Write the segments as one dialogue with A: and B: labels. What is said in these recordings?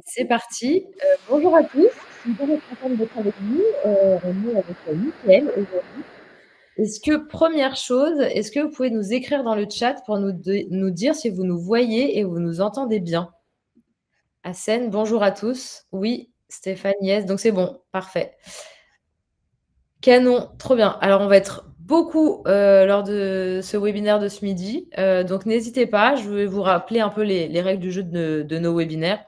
A: C'est parti. Bonjour à tous. Je suis hyper contente d'être avec vous. On est avec Mickaël aujourd'hui. Première chose, est-ce que vous pouvez nous écrire dans le chat pour nous dire si vous nous voyez et vous nous entendez bien? Hassen, bonjour à tous. Oui, Stéphane, yes. Donc c'est bon, parfait. Canon, trop bien. Alors on va être beaucoup lors de ce webinaire de ce midi. Donc n'hésitez pas, je vais vous rappeler un peu les règles du jeu de nos webinaires.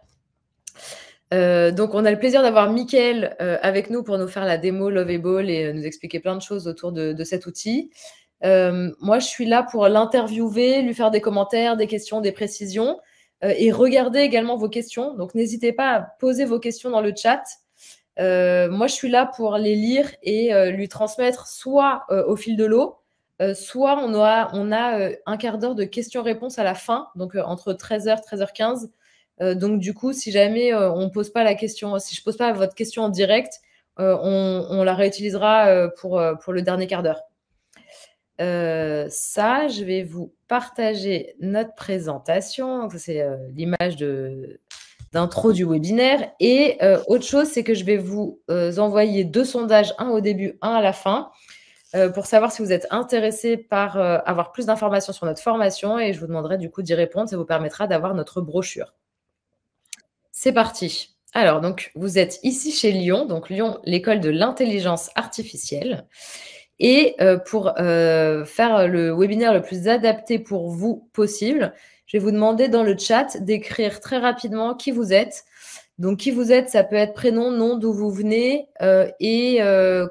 A: Donc, on a le plaisir d'avoir Mickaël avec nous pour nous faire la démo Lovable et nous expliquer plein de choses autour de cet outil. Moi, je suis là pour l'interviewer, lui faire des commentaires, des questions, des précisions et regarder également vos questions. Donc, n'hésitez pas à poser vos questions dans le chat. Moi, je suis là pour les lire et lui transmettre soit au fil de l'eau, soit on a un quart d'heure de questions-réponses à la fin, donc entre 13h, 13h15. Donc, du coup, si jamais on pose pas la question, si je pose pas votre question en direct, on la réutilisera pour le dernier quart d'heure. Ça, je vais vous partager notre présentation. Donc, ça, c'est l'image d'intro du webinaire. Et autre chose, c'est que je vais vous envoyer 2 sondages, un au début, un à la fin, pour savoir si vous êtes intéressé par avoir plus d'informations sur notre formation. Et je vous demanderai du coup d'y répondre. Ça vous permettra d'avoir notre brochure. C'est parti. Alors, donc, vous êtes ici chez Lyon. Donc, Lyon, l'école de l'intelligence artificielle. Et pour faire le webinaire le plus adapté pour vous possible, je vais vous demander dans le chat d'écrire très rapidement qui vous êtes. Donc, qui vous êtes, ça peut être prénom, nom, d'où vous venez et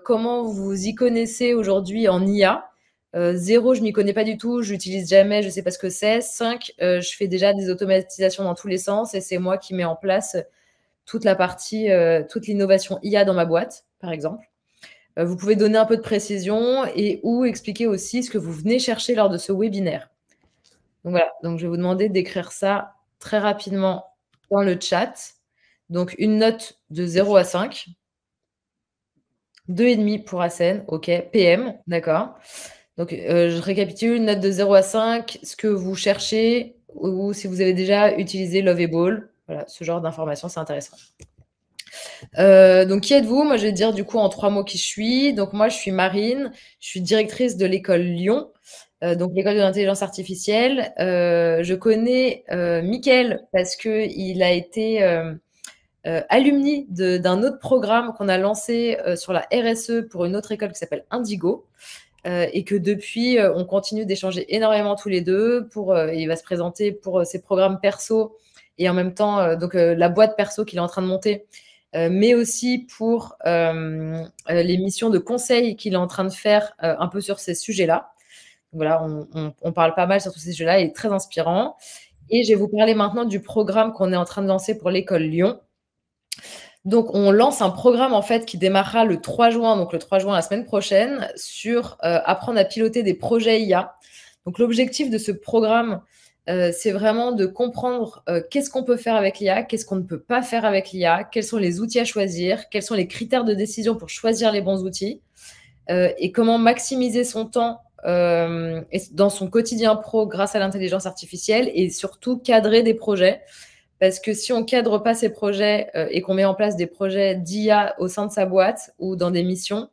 A: comment vous y connaissez aujourd'hui en IA. 0, je m'y connais pas du tout, je l'utilise jamais, je sais pas ce que c'est. 5, je fais déjà des automatisations dans tous les sens et c'est moi qui mets en place toute la partie, toute l'innovation IA dans ma boîte, par exemple. Vous pouvez donner un peu de précision et ou expliquer aussi ce que vous venez chercher lors de ce webinaire. Donc voilà, donc je vais vous demander d'écrire ça très rapidement dans le chat. Donc une note de 0 à 5. 2,5 pour Hassen, ok. PM, d'accord. Donc je récapitule, une note de 0 à 5, ce que vous cherchez ou si vous avez déjà utilisé Lovable. Voilà, ce genre d'informations, c'est intéressant. Donc, qui êtes-vous? Moi, je vais dire du coup en 3 mots qui je suis. Donc, moi, je suis Marine, je suis directrice de l'école Lyon, donc l'école de l'intelligence artificielle. Je connais Mickaël parce qu'il a été alumni d'un autre programme qu'on a lancé sur la RSE pour une autre école qui s'appelle Indigo. Et que depuis, on continue d'échanger énormément tous les deux. Il va se présenter pour ses programmes perso et en même temps, donc la boîte perso qu'il est en train de monter, mais aussi pour les missions de conseil qu'il est en train de faire un peu sur ces sujets-là. Voilà, on parle pas mal sur tous ces sujets-là, il est très inspirant. Et je vais vous parler maintenant du programme qu'on est en train de lancer pour l'école Lyon. Donc, on lance un programme en fait qui démarrera le 3 juin, donc le 3 juin la semaine prochaine, sur apprendre à piloter des projets IA. Donc, l'objectif de ce programme, c'est vraiment de comprendre qu'est-ce qu'on peut faire avec l'IA, qu'est-ce qu'on ne peut pas faire avec l'IA, quels sont les outils à choisir, quels sont les critères de décision pour choisir les bons outils et comment maximiser son temps dans son quotidien pro grâce à l'intelligence artificielle et surtout cadrer des projets. Parce que si on ne cadre pas ces projets et qu'on met en place des projets d'IA au sein de sa boîte ou dans des missions,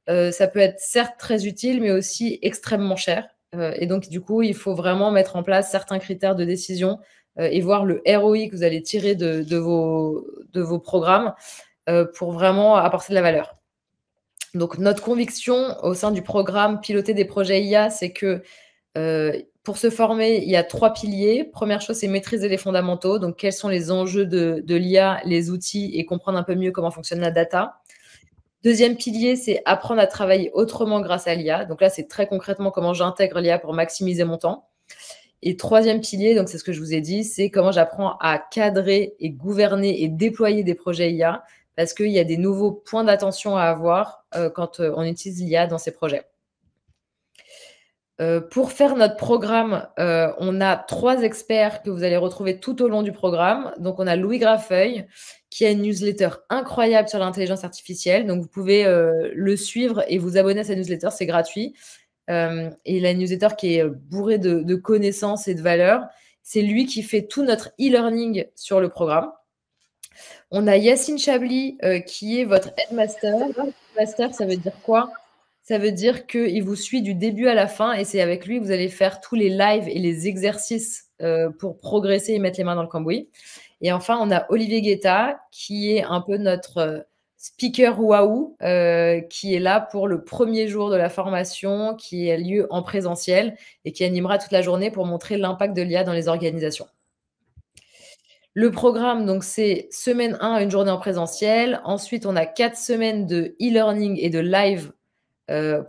A: ça peut être certes très utile, mais aussi extrêmement cher. Et donc, du coup, il faut vraiment mettre en place certains critères de décision et voir le ROI que vous allez tirer de vos programmes pour vraiment apporter de la valeur. Donc, notre conviction au sein du programme Piloter des projets IA, c'est que pour se former, il y a 3 piliers. Première chose, c'est maîtriser les fondamentaux. Donc, quels sont les enjeux de l'IA, les outils et comprendre un peu mieux comment fonctionne la data. Deuxième pilier, c'est apprendre à travailler autrement grâce à l'IA. Donc là, c'est très concrètement comment j'intègre l'IA pour maximiser mon temps. Et troisième pilier, donc c'est ce que je vous ai dit, c'est comment j'apprends à cadrer et gouverner et déployer des projets IA parce qu'il y a des nouveaux points d'attention à avoir quand on utilise l'IA dans ces projets. Pour faire notre programme, on a 3 experts que vous allez retrouver tout au long du programme. Donc, on a Louis Grafeuil, qui a une newsletter incroyable sur l'intelligence artificielle. Donc, vous pouvez le suivre et vous abonner à sa newsletter, c'est gratuit. Et il a une newsletter qui est bourrée de connaissances et de valeurs. C'est lui qui fait tout notre e-learning sur le programme. On a Yacine Chablis, qui est votre headmaster. Headmaster, ça veut dire quoi? Ça veut dire qu'il vous suit du début à la fin et c'est avec lui que vous allez faire tous les lives et les exercices, pour progresser et mettre les mains dans le cambouis. Et enfin, on a Olivier Guetta, qui est un peu notre, speaker waouh, qui est là pour le premier jour de la formation, qui a lieu en présentiel et qui animera toute la journée pour montrer l'impact de l'IA dans les organisations. Le programme, donc, c'est semaine 1, une journée en présentiel. Ensuite, on a 4 semaines de e-learning et de live,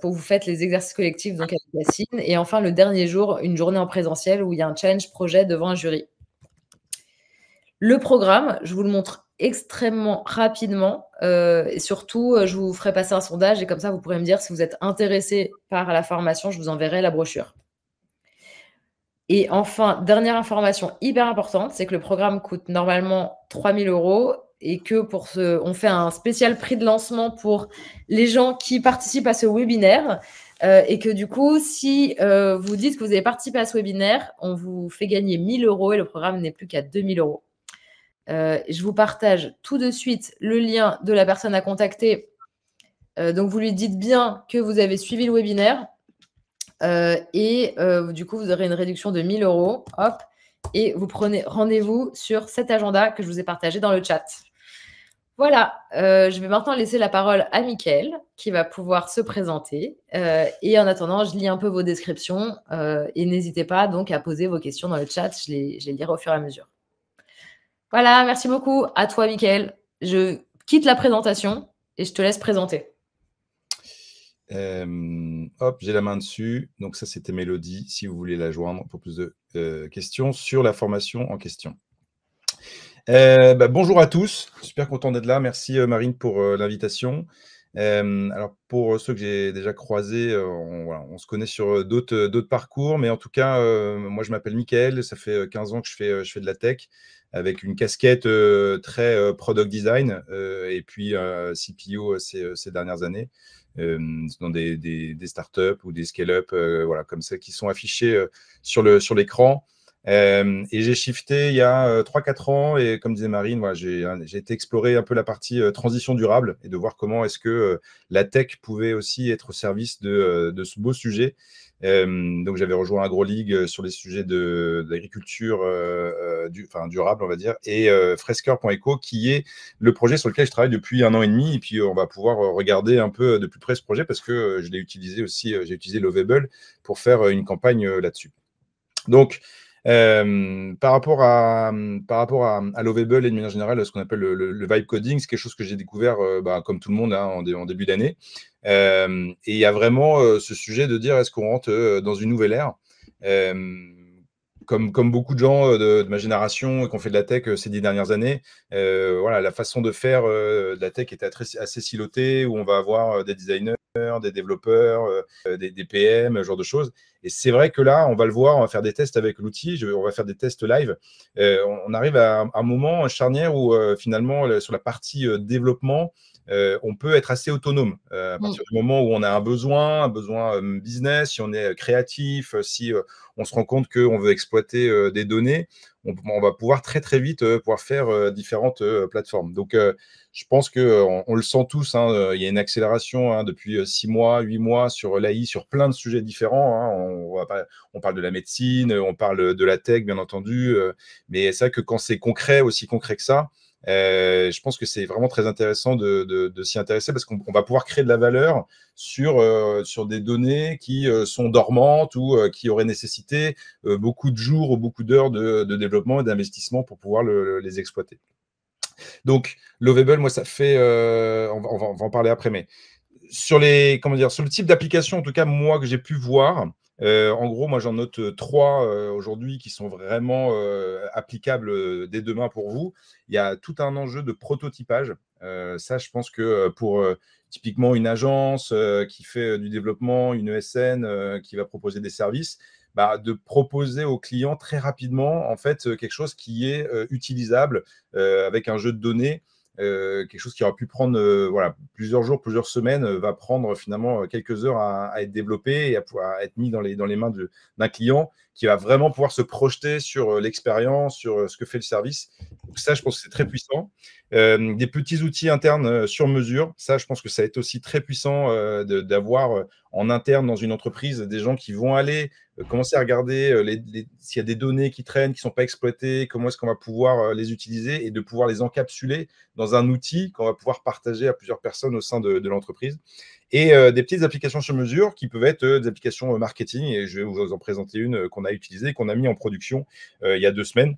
A: pour vous faites les exercices collectifs, donc avec Yacine. Et enfin, le dernier jour, une journée en présentiel où il y a un challenge projet devant un jury. Le programme, je vous le montre extrêmement rapidement, et surtout, je vous ferai passer un sondage et comme ça, vous pourrez me dire si vous êtes intéressé par la formation, je vous enverrai la brochure. Et enfin, dernière information hyper importante, c'est que le programme coûte normalement 3 000 € et que on fait un spécial prix de lancement pour les gens qui participent à ce webinaire, et que du coup, si vous dites que vous avez participé à ce webinaire, on vous fait gagner 1 000 € et le programme n'est plus qu'à 2 000 €. Je vous partage tout de suite le lien de la personne à contacter. Donc, vous lui dites bien que vous avez suivi le webinaire. Du coup, vous aurez une réduction de 1 000 €. Hop, et vous prenez rendez-vous sur cet agenda que je vous ai partagé dans le chat. Voilà, je vais maintenant laisser la parole à Mickaël, qui va pouvoir se présenter. Et en attendant, je lis un peu vos descriptions, et n'hésitez pas donc à poser vos questions dans le chat, je les lirai au fur et à mesure. Voilà, merci beaucoup. À toi, Mickaël. Je quitte la présentation et je te laisse présenter.
B: Hop, j'ai la main dessus. Donc ça, c'était Mélodie, si vous voulez la joindre pour plus de questions sur la formation en question. Bonjour à tous, super content d'être là. Merci Marine pour l'invitation. Alors pour ceux que j'ai déjà croisés, on se connaît sur d'autres parcours, mais en tout cas, moi je m'appelle Mickaël, ça fait 15 ans que je fais de la tech, avec une casquette très product design, et puis CPO ces dernières années, dans des startups ou des scale-up, voilà, comme ça, qui sont affichés sur l'écran. Et j'ai shifté il y a 3-4 ans, et comme disait Marine, voilà, j'ai été explorer un peu la partie transition durable et de voir comment est-ce que la tech pouvait aussi être au service de ce beau sujet. Donc j'avais rejoint AgroLeague sur les sujets d'agriculture durable, on va dire, et Fresqueur.eco, qui est le projet sur lequel je travaille depuis 1 an et demi. Et puis on va pouvoir regarder un peu de plus près ce projet, parce que je l'ai utilisé aussi, j'ai utilisé Lovable pour faire une campagne là-dessus. Donc par rapport à Lovable et de manière générale, ce qu'on appelle le vibe coding, c'est quelque chose que j'ai découvert comme tout le monde, hein, en début d'année. Et il y a vraiment ce sujet de dire, est-ce qu'on rentre dans une nouvelle ère? Comme beaucoup de gens de ma génération qui ont fait de la tech ces 10 dernières années, voilà, la façon de faire de la tech était assez silotée, où on va avoir des designers, des développeurs, des PM, ce genre de choses. Et c'est vrai que là, on va le voir, on va faire des tests avec l'outil, on va faire des tests live. On arrive à un moment charnière où finalement, sur la partie développement, on peut être assez autonome à partir du moment où on a un besoin business, si on est créatif, si on se rend compte qu'on veut exploiter des données, on va pouvoir très très vite pouvoir faire différentes plateformes. Donc je pense qu'on le sent tous, hein, il y a une accélération, hein, depuis 6 mois, 8 mois sur l'AI, sur plein de sujets différents, hein. On parle de la médecine, on parle de la tech, bien entendu, mais c'est vrai que quand c'est concret, aussi concret que ça, je pense que c'est vraiment très intéressant de s'y intéresser, parce qu'on va pouvoir créer de la valeur sur des données qui sont dormantes ou qui auraient nécessité beaucoup de jours ou beaucoup d'heures de développement et d'investissement pour pouvoir les exploiter. Donc, Lovable, moi, ça fait… on va en parler après, mais sur le type d'application, en tout cas, moi, que j'ai pu voir, en gros, moi, j'en note 3 aujourd'hui qui sont vraiment applicables dès demain pour vous. Il y a tout un enjeu de prototypage. Ça, je pense que pour typiquement une agence qui fait du développement, une ESN qui va proposer des services, de proposer aux clients très rapidement, en fait, quelque chose qui est utilisable avec un jeu de données quelque chose qui aura pu prendre voilà, plusieurs jours, plusieurs semaines, va prendre finalement quelques heures à être développé et à pouvoir être mis dans les mains d'un client qui va vraiment pouvoir se projeter sur l'expérience, sur ce que fait le service. Donc ça, je pense que c'est très puissant. Des petits outils internes sur mesure, ça, je pense que ça va être aussi très puissant d'avoir en interne dans une entreprise des gens qui vont aller commencer à regarder s'il y a des données qui traînent, qui ne sont pas exploitées, comment est-ce qu'on va pouvoir les utiliser et de pouvoir les encapsuler dans un outil qu'on va pouvoir partager à plusieurs personnes au sein de l'entreprise. Et des petites applications sur mesure qui peuvent être des applications marketing. Et je vais vous en présenter une qu'on a utilisée, qu'on a mis en production il y a 2 semaines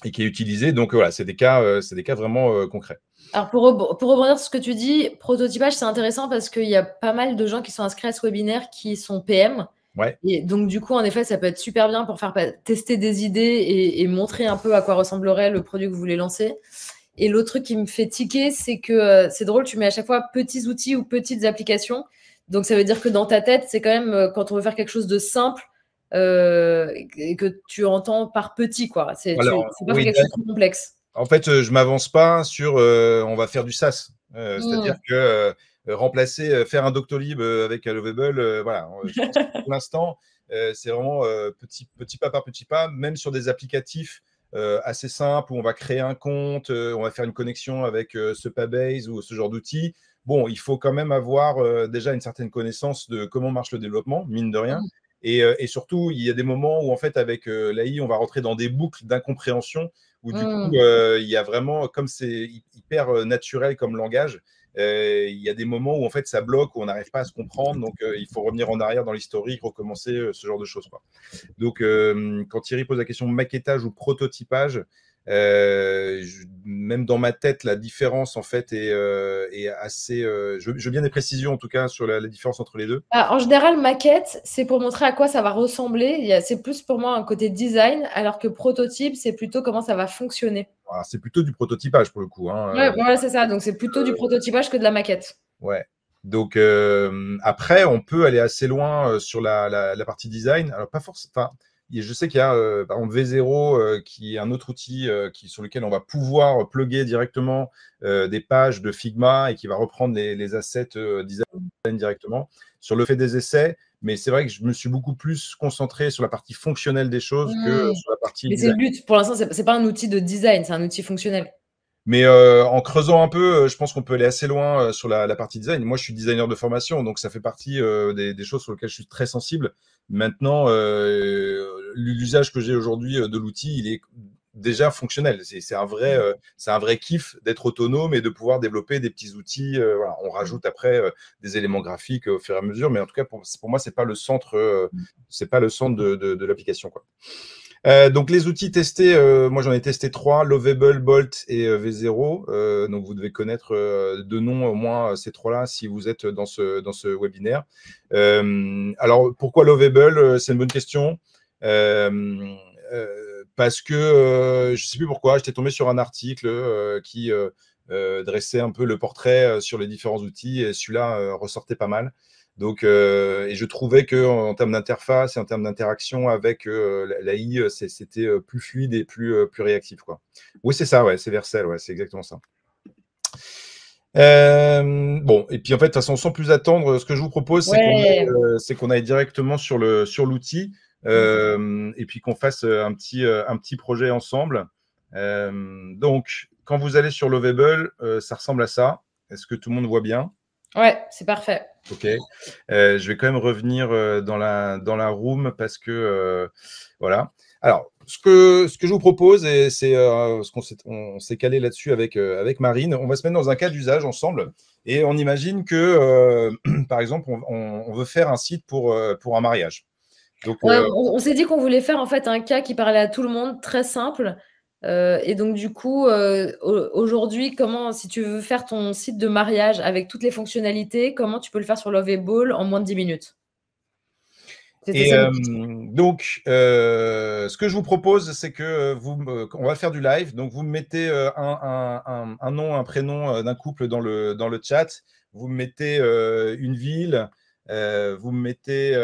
B: et qui est utilisée. Donc voilà, c'est des cas vraiment concrets.
A: Alors, pour rebondir sur ce que tu dis, prototypage, c'est intéressant parce qu'il y a pas mal de gens qui sont inscrits à ce webinaire qui sont PM.
B: Ouais.
A: Et donc, du coup, en effet, ça peut être super bien pour faire tester des idées et montrer un peu à quoi ressemblerait le produit que vous voulez lancer. Et l'autre truc qui me fait tiquer, c'est que c'est drôle, tu mets à chaque fois petits outils ou petites applications. Donc, ça veut dire que dans ta tête, c'est quand même quand on veut faire quelque chose de simple et que tu entends par petit, quoi. C'est pas
B: oui,
A: quelque chose de complexe.
B: En fait, je m'avance pas sur on va faire du SaaS. C'est-à-dire que remplacer, faire un Doctolib avec un Lovable, voilà. Je pense que pour l'instant, c'est vraiment petit pas par petit pas, même sur des applicatifs assez simples où on va créer un compte, on va faire une connexion avec Supabase ou ce genre d'outils. Bon, il faut quand même avoir déjà une certaine connaissance de comment marche le développement, mine de rien. Et surtout, il y a des moments où, en fait, avec l'AI, on va rentrer dans des boucles d'incompréhension où, du coup, il y a vraiment, comme c'est hyper naturel comme langage, il y a des moments où, en fait, ça bloque, où on n'arrive pas à se comprendre. Donc, il faut revenir en arrière dans l'historique, recommencer ce genre de choses, quoi. Donc, quand Thierry pose la question de maquettage ou prototypage, même dans ma tête, la différence en fait est assez. Je veux bien des précisions en tout cas sur la différence entre les deux.
A: En général, maquette, c'est pour montrer à quoi ça va ressembler. C'est plus pour moi un côté design, alors que prototype, c'est plutôt comment ça va fonctionner.
B: C'est plutôt du prototypage pour le coup.
A: Ouais, voilà, c'est ça. Donc, c'est plutôt du prototypage que de la maquette.
B: Ouais. Donc, après, on peut aller assez loin sur la partie design. Alors, pas forcément. Je sais qu'il y a par exemple V0 qui est un autre outil sur lequel on va pouvoir plugger directement des pages de Figma et qui va reprendre les assets design directement. Sur le fait des essais, mais c'est vrai que je me suis beaucoup plus concentré sur la partie fonctionnelle des choses que sur la partie
A: Mais
B: design.
A: c'est le but. Pour l'instant, c'est pas un outil de design, c'est un outil fonctionnel.
B: Mais en creusant un peu, je pense qu'on peut aller assez loin sur la partie design. Moi, je suis designer de formation, donc ça fait partie des choses sur lesquelles je suis très sensible. Maintenant, l'usage que j'ai aujourd'hui de l'outil, il est déjà fonctionnel. C'est un vrai kiff d'être autonome et de pouvoir développer des petits outils. Voilà. On rajoute après des éléments graphiques au fur et à mesure, mais en tout cas, pour moi, c'est pas le centre de l'application, quoi. Donc les outils testés, moi j'en ai testé 3, Lovable, Bolt et V0. Donc vous devez connaître de nom au moins ces 3-là si vous êtes dans ce webinaire. Alors pourquoi Lovable? C'est une bonne question. Parce que je ne sais plus pourquoi, j'étais tombé sur un article qui dressait un peu le portrait sur les différents outils et celui-là ressortait pas mal. Donc, et je trouvais qu'en termes d'interface et en termes d'interaction avec l'AI, c'était plus fluide et plus réactif, quoi. Oui, c'est ça, ouais, c'est Vercel, ouais, c'est exactement ça. Bon, et puis en fait, de toute façon, sans plus attendre, ce que je vous propose, c'est qu'on aille directement sur l'outil et puis qu'on fasse un petit projet ensemble. Donc, quand vous allez sur Lovable, ça ressemble à ça. Est-ce que tout le monde voit bien?
A: Ouais, c'est parfait.
B: Ok. Je vais quand même revenir dans la room parce que voilà. Alors, ce que je vous propose, et c'est ce on s'est calé là-dessus avec Marine, on va se mettre dans un cas d'usage ensemble et on imagine que, par exemple, on veut faire un site pour un mariage. Donc,
A: on s'est dit qu'on voulait faire en fait un cas qui parlait à tout le monde, très simple. Et donc du coup, aujourd'hui, si tu veux faire ton site de mariage avec toutes les fonctionnalités, comment tu peux le faire sur Lovable en moins de 10 minutes?
B: Et donc, ce que je vous propose, c'est que on va faire du live. Donc, vous me mettez un nom, un prénom d'un couple dans le chat. Vous me mettez une ville. Vous me mettez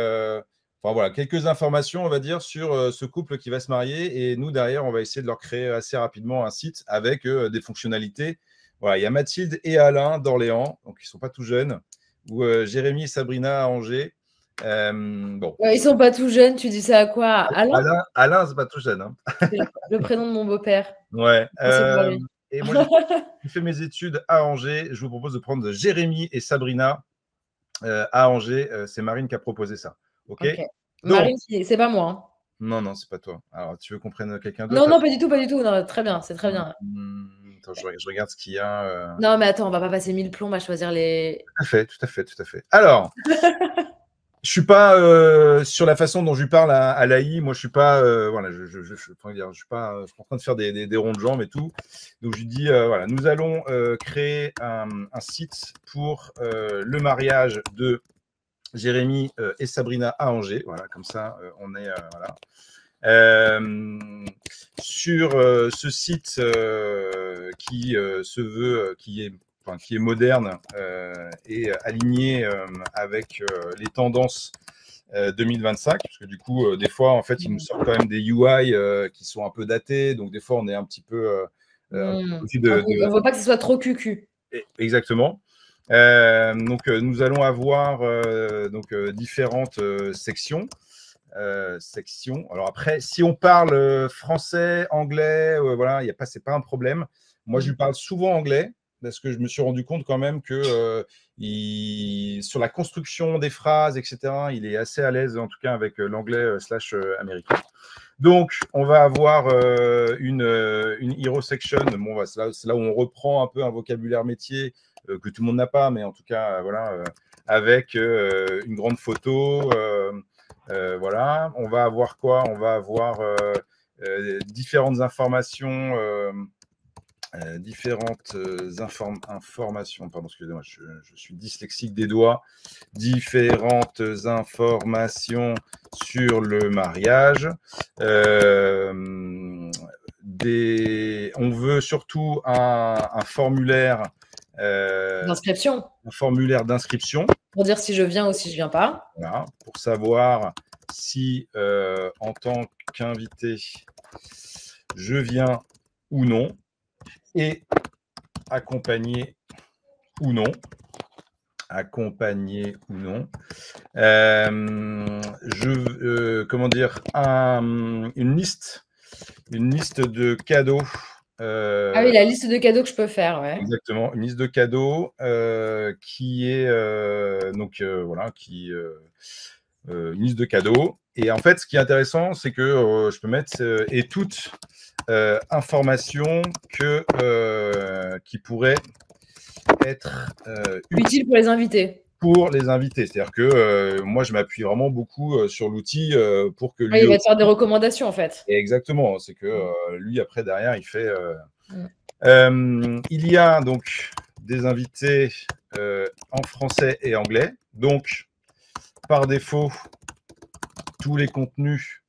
B: enfin, voilà, quelques informations, on va dire, sur ce couple qui va se marier. Et nous, derrière, on va essayer de leur créer assez rapidement un site avec des fonctionnalités Voilà, il y a Mathilde et Alain d'Orléans, donc ils ne sont pas tout jeunes, ou Jérémy et Sabrina à Angers. Bon.
A: Ils sont pas tout jeunes, tu dis ça à quoi? Alain?
B: Alain, c'est pas tout jeune. Hein.
A: C'est le prénom de mon beau-père.
B: Ouais.
A: C'est pour lui.
B: Et moi, j'ai fait mes études à Angers. Je vous propose de prendre Jérémy et Sabrina à Angers. C'est Marine qui a proposé ça. OK,
A: Ok.
B: donc,
A: Marine, c'est pas moi. Hein.
B: non, non, c'est pas toi. Alors, tu veux qu'on prenne quelqu'un
A: Non,
B: d'autre?
A: non, pas du tout, pas du tout. Non, très bien, c'est très bien.
B: Attends, je regarde ce qu'il y a.
A: Non, mais attends, on va pas passer 1000 plombs à choisir les.
B: Tout à fait, tout à fait, tout à fait. Alors, je suis pas sur la façon dont je lui parle à l'AI. Moi, je suis pas, voilà, je suis pas, je suis en train de faire des ronds de jambes et tout. Donc, je lui dis, voilà, nous allons créer un site pour le mariage de Jérémy et Sabrina à Angers. Voilà, comme ça, on est, voilà. Sur ce site qui se veut, qui est moderne et aligné avec les tendances 2025, parce que du coup, des fois, en fait, ils nous sortent quand même des UI qui sont un peu datés, donc des fois, on est un petit peu
A: On veut pas que ce soit trop cucu.
B: Exactement. Donc, nous allons avoir différentes sections. Alors après, si on parle français, anglais, voilà, c'est pas un problème. Moi, je lui parle souvent anglais parce que je me suis rendu compte quand même que sur la construction des phrases, etc., il est assez à l'aise, en tout cas avec l'anglais / américain. Donc, on va avoir une hero section. Bon, c'est là où on reprend un peu un vocabulaire métier que tout le monde n'a pas, mais en tout cas, voilà, avec une grande photo. Voilà, on va avoir quoi? On va avoir différentes informations, informations, pardon, excusez-moi, je suis dyslexique des doigts, différentes informations sur le mariage. On veut surtout un formulaire
A: D'inscription.
B: Un formulaire d'inscription.
A: Pour dire si je viens ou si je viens pas.
B: Voilà, pour savoir si en tant qu'invité, je viens ou non, et accompagné ou non. Accompagné ou non. Comment dire, une liste de cadeaux.
A: Ah oui, la liste de cadeaux que je peux faire, ouais.
B: Exactement, une liste de cadeaux qui est voilà, une liste de cadeaux. Et en fait, ce qui est intéressant, c'est que je peux mettre et toute information qui pourrait être
A: utile pour les invités.
B: Pour les invités. C'est-à-dire que moi, je m'appuie vraiment beaucoup sur l'outil pour que lui.
A: Il va te faire des recommandations, en fait.
B: Exactement. C'est que lui, après, derrière, il fait. Il y a donc des invités en français et anglais. Donc, par défaut, tous les contenus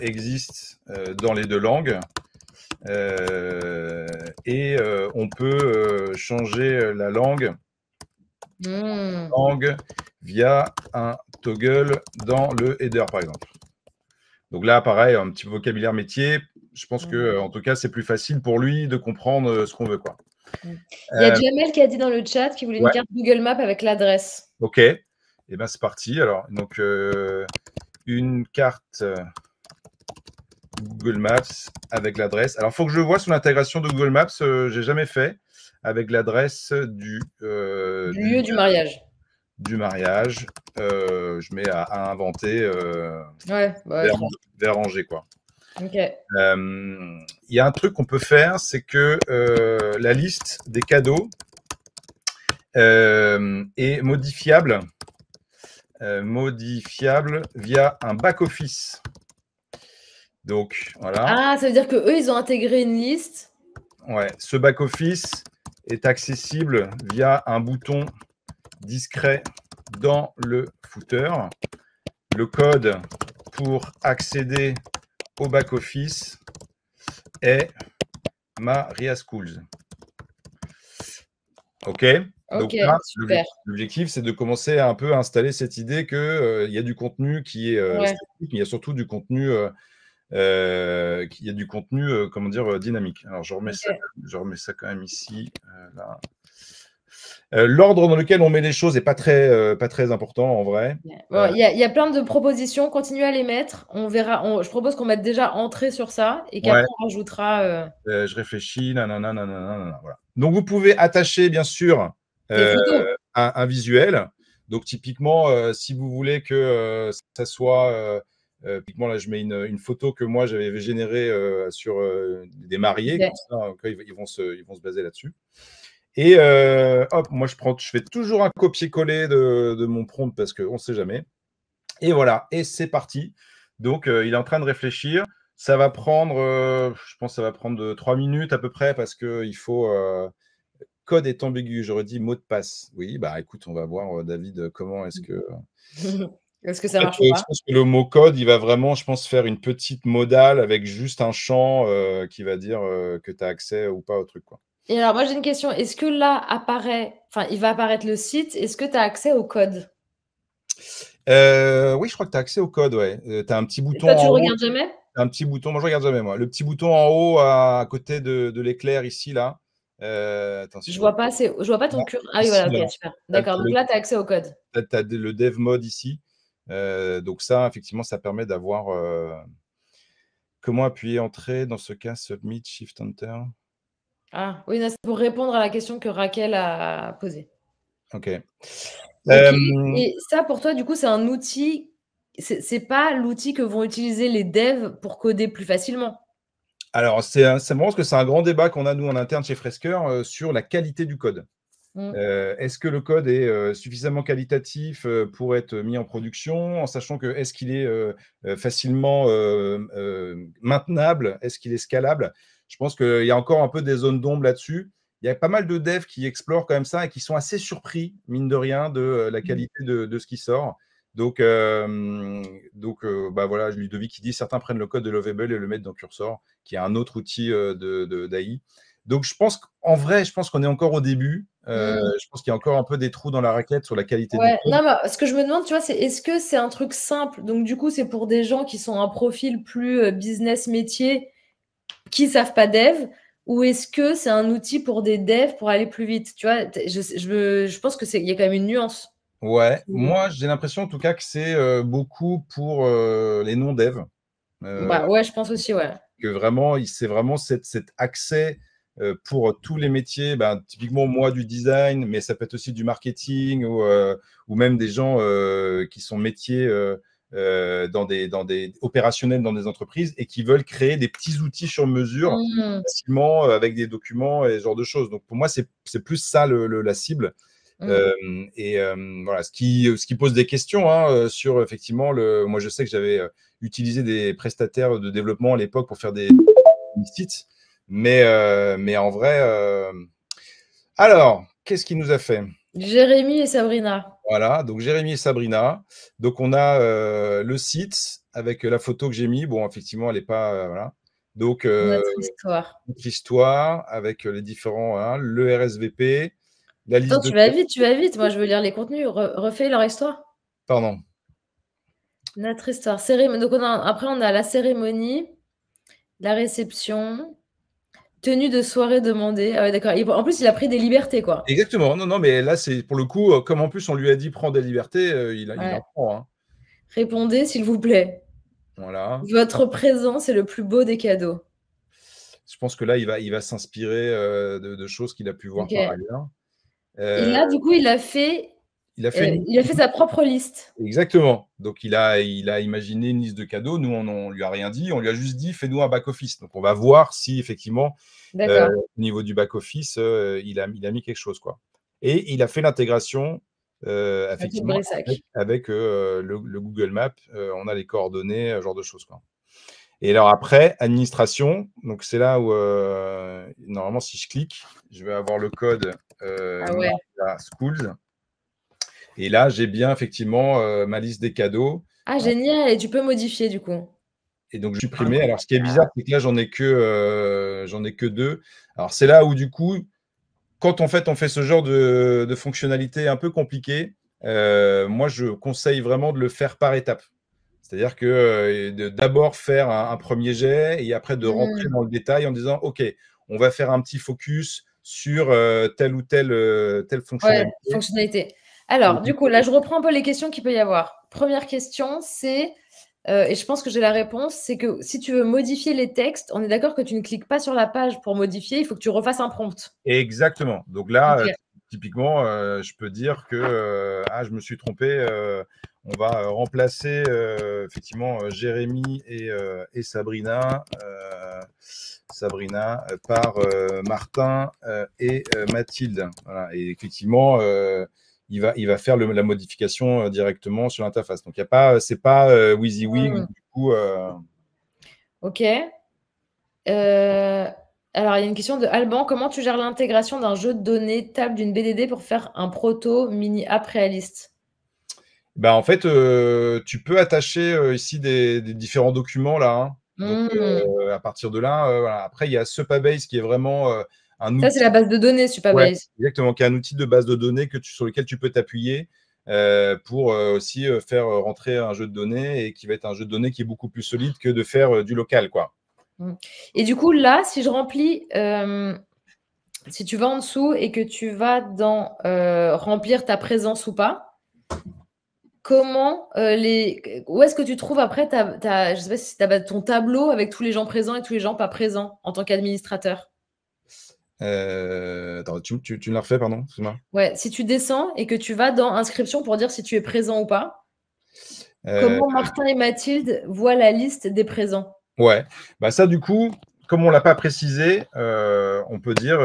B: existent dans les deux langues. Et on peut changer la langue via un toggle dans le header, par exemple. Donc là, pareil, un petit vocabulaire métier. Je pense que, en tout cas, c'est plus facile pour lui de comprendre ce qu'on veut, quoi.
A: Il y a Jamel qui a dit dans le chat qu'il voulait une carte Google Maps avec l'adresse.
B: Ok. Et bien, c'est parti. Alors, donc, une carte Google Maps avec l'adresse. Alors, il faut que je le vois sur l'intégration de Google Maps. Je n'ai jamais fait avec l'adresse du
A: lieu du mariage.
B: Du mariage. Je mets à inventer vers Angers, quoi.
A: Ok.
B: Il y a un truc qu'on peut faire, c'est que la liste des cadeaux est modifiable via un back-office. Donc, voilà.
A: Ah, ça veut dire qu'eux, ils ont intégré une liste.
B: Ouais, ce back-office est accessible via un bouton discret dans le footer. Le code pour accéder au back-office est Maria Schools. OK. Donc là, l'objectif, c'est de commencer à un peu installer cette idée qu'il y a du contenu qui est statique, mais il y a surtout du contenu qu'il y a du contenu, comment dire, dynamique. Alors,
A: OK.
B: je remets ça quand même ici, là. L'ordre dans lequel on met les choses n'est pas très important en vrai.
A: Bon, il y a plein de propositions, continuez à les mettre. On verra, je propose qu'on mette déjà entrée sur ça et
B: Ouais,
A: qu'après on rajoutera,
B: je réfléchis, nanana, nanana, nanana, voilà. Donc, vous pouvez attacher, bien sûr,
A: des
B: euh,
A: photos.
B: un visuel. Donc, typiquement, si vous voulez que ça soit, typiquement, là, je mets une photo que moi, j'avais générée sur des mariés, comme
A: OK.
B: ça, ils vont se baser là-dessus. Et hop, moi, je fais toujours un copier-coller de mon prompt parce qu'on ne sait jamais. Et voilà, et c'est parti. Donc, il est en train de réfléchir. Ça va prendre, je pense que ça va prendre 3 minutes à peu près parce qu'il faut. Code est ambigu, j'aurais dit mot de passe. Oui, bah écoute, on va voir, David, comment est-ce que.
A: Est-ce que
B: En
A: ça
B: fait,
A: marche ou
B: je
A: pas?
B: pense que le mot code, il va vraiment, je pense, faire une petite modale avec juste un champ qui va dire que tu as accès ou pas au truc, quoi.
A: Et alors moi j'ai une question, est-ce que là apparaît, enfin il va apparaître le site, est-ce que tu as accès au code?
B: Oui, je crois que tu as accès au code, ouais. Tu as un petit
A: Et
B: bouton
A: toi tu
B: en
A: le
B: haut.
A: regardes jamais?
B: Un petit bouton, moi je regarde jamais, moi. Le petit bouton en haut à côté de l'éclair ici, là. Attends, si
A: Je
B: je
A: vois
B: regarde.
A: pas, je vois pas ton
B: Là,
A: cur, ah oui
B: ici,
A: voilà, OK,
B: là.
A: super.
B: T'as
A: D'accord, donc
B: le,
A: là tu as accès au code.
B: le dev mode ici. Donc ça, effectivement, ça permet d'avoir comment appuyer entrée dans ce cas, submit, shift enter.
A: Ah oui, non, c'est pour répondre à la question que Raquel a posée.
B: OK.
A: OK,
B: Euh,
A: et ça pour toi du coup c'est un outil, c'est pas l'outil que vont utiliser les devs pour coder plus facilement?
B: alors, c'est marrant parce que c'est un grand débat qu'on a, nous, en interne chez Fresker, sur la qualité du code.
A: Mmh.
B: Est-ce que le code est suffisamment qualitatif pour être mis en production, en sachant que est-ce qu'il est facilement maintenable, est-ce qu'il est scalable? Je pense qu'il y a encore un peu des zones d'ombre là-dessus. Il y a pas mal de devs qui explorent quand même ça et qui sont assez surpris, mine de rien, de la
A: Mmh.
B: qualité de ce qui sort. Donc, bah voilà, Ludovic qui dit certains prennent le code de Lovable et le mettent dans Cursor, qui est un autre outil d'AI. Donc, je pense qu'en vrai, je pense qu'on est encore au début.
A: Mmh.
B: Je pense qu'il y a encore un peu des trous dans la raquette sur la qualité du
A: Ouais,
B: code.
A: non, mais ce que je me demande, tu vois, c'est est-ce que c'est un truc simple? Donc du coup, c'est pour des gens qui sont un profil plus, business métier, qui savent pas dev? Ou est-ce que c'est un outil pour des devs pour aller plus vite? Tu vois? Tu je pense que il y a quand même une nuance.
B: Ouais, moi, j'ai l'impression en tout cas que c'est beaucoup pour les non-devs.
A: Bah, ouais, je pense aussi, ouais.
B: Que vraiment, c'est vraiment cet accès pour tous les métiers, ben, typiquement moi du design, mais ça peut être aussi du marketing ou même des gens qui sont métiers dans des opérationnels dans des entreprises et qui veulent créer des petits outils sur mesure
A: Mmh.
B: facilement avec des documents et ce genre de choses. Donc pour moi, c'est plus ça la cible.
A: Mmh.
B: Voilà, ce qui pose des questions sur effectivement moi je sais que j'avais utilisé des prestataires de développement à l'époque pour faire des sites, mais en vrai, alors qu'est-ce qu'il nous a fait?
A: Jérémy et Sabrina.
B: Voilà, donc Jérémy et Sabrina. Donc on a le site avec la photo que j'ai mis. Bon, effectivement, elle n'est pas voilà. Donc
A: Notre histoire.
B: notre histoire avec les différents, hein, le RSVP, la
A: Attends,
B: liste de
A: tu vas vite, moi je veux lire les contenus. Refais leur histoire.
B: pardon.
A: Notre histoire. Donc après on a la cérémonie, la réception, tenue de soirée demandée. Ah ouais, d'accord. En plus, il a pris des libertés, quoi.
B: Exactement. Non, non, mais là, c'est pour le coup, comme en plus on lui a dit prends des libertés, il en
A: Ouais.
B: prend, hein.
A: Répondez, s'il vous plaît.
B: Voilà.
A: Votre présent, c'est le plus beau des cadeaux.
B: Je pense que là, il va s'inspirer de choses qu'il a pu voir par
A: OK.
B: ailleurs.
A: Et
B: Euh,
A: là, du coup,
B: il a fait
A: il a fait sa propre liste.
B: exactement. Donc, il a imaginé une liste de cadeaux. Nous, on lui a rien dit. On lui a juste dit, fais-nous un back-office. Donc, on va voir si, effectivement,
A: D'accord.
B: au niveau du back-office, il a mis quelque chose, quoi. Et il a fait l'intégration,
A: Avec
B: effectivement,
A: Brissac.
B: avec le Google Maps. On a les coordonnées, ce genre de choses, quoi. Et alors après, administration, donc c'est là où normalement si je clique, je vais avoir le code
A: Ah ouais.
B: Schools. Et là, j'ai bien effectivement ma liste des cadeaux.
A: Ah génial, et tu peux modifier du coup.
B: Et donc, je vais supprimer. Alors, ce qui est bizarre,
A: Incroyable.
B: c'est que là, j'en ai que deux. Alors, c'est là où, du coup, quand on fait ce genre de fonctionnalité un peu compliquée, moi, je conseille vraiment de le faire par étapes. C'est-à-dire que d'abord faire un premier jet et après de rentrer dans le détail en disant, OK, on va faire un petit focus sur telle ou telle
A: Ouais,
B: fonctionnalité.
A: fonctionnalité. Alors, du coup, là, je reprends un peu les questions qu'il peut y avoir. Première question, c'est, et je pense que j'ai la réponse, c'est que si tu veux modifier les textes, on est d'accord que tu ne cliques pas sur la page pour modifier, il faut que tu refasses un prompt.
B: Exactement. Donc là,
A: Ok.
B: typiquement, je peux dire que je me suis trompé. On va remplacer effectivement Jérémy et Sabrina, par Martin et Mathilde. Voilà. Et effectivement, il va faire la modification directement sur l'interface. Donc il y a pas, c'est pas WYSIWYG du coup.
A: Ok. Alors, il y a une question de Alban. Comment tu gères l'intégration d'un jeu de données table d'une BDD pour faire un proto mini app réaliste?
B: Bah, en fait, tu peux attacher ici des différents documents là. Hein. Donc, à partir de là, voilà. Après, il y a Supabase qui est vraiment un
A: Ça, c'est
B: outil.
A: la base de données,
B: Ouais,
A: Supabase.
B: exactement, qui est un outil de base de données sur lequel tu peux t'appuyer pour aussi faire rentrer un jeu de données et qui va être un jeu de données qui est beaucoup plus solide que de faire du local, quoi.
A: Et du coup, là, si je remplis, si tu vas en dessous et que tu vas dans remplir ta présence ou pas, comment où est-ce que tu trouves après je sais pas si tu as ton tableau avec tous les gens présents et tous les gens pas présents en tant qu'administrateur?
B: Attends, tu me la refais, pardon, excuse-moi.
A: Ouais, si tu descends et que tu vas dans inscription pour dire si tu es présent ou pas,
B: Euh,
A: comment Martin et Mathilde voient la liste des présents?
B: Ouais, bah ça du coup, comme on l'a pas précisé, on peut dire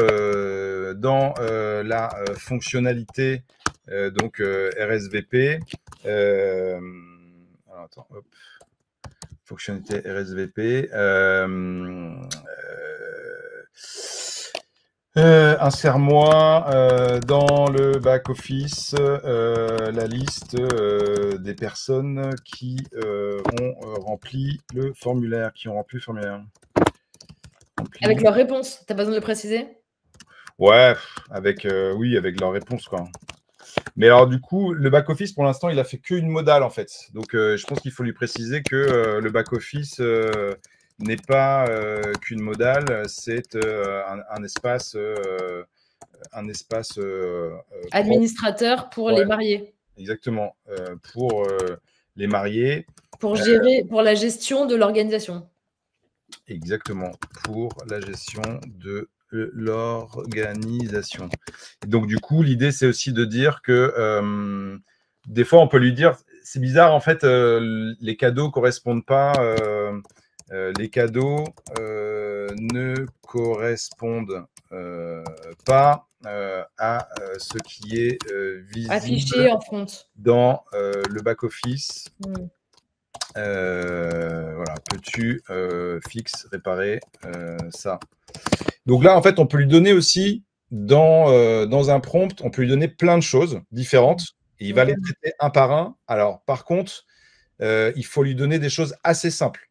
B: dans la fonctionnalité donc RSVP. Alors, attends, hop, fonctionnalité RSVP. Insère-moi dans le back-office la liste des personnes qui ont rempli le formulaire,
A: Avec leur réponse, tu as besoin de le préciser?
B: Ouais, avec leur réponse, quoi. Mais alors, du coup, le back-office, pour l'instant, il a fait qu'une modale, en fait. Donc, je pense qu'il faut lui préciser que le back-office n'est pas qu'une modale, c'est un espace
A: Administrateur pour les
B: ouais,
A: mariés.
B: exactement, pour les mariés.
A: Pour gérer, pour la gestion de l'organisation.
B: Exactement, pour la gestion de l'organisation. Donc, du coup, l'idée, c'est aussi de dire que des fois, on peut lui dire, c'est bizarre, en fait, les cadeaux correspondent pas, les cadeaux ne correspondent pas à ce qui est visible
A: Affiché en front.
B: dans le back-office. Voilà, peux-tu réparer ça? Donc là, en fait, on peut lui donner aussi, dans un prompt, on peut lui donner plein de choses différentes. Et il va les traiter un par un. Alors, par contre, il faut lui donner des choses assez simples.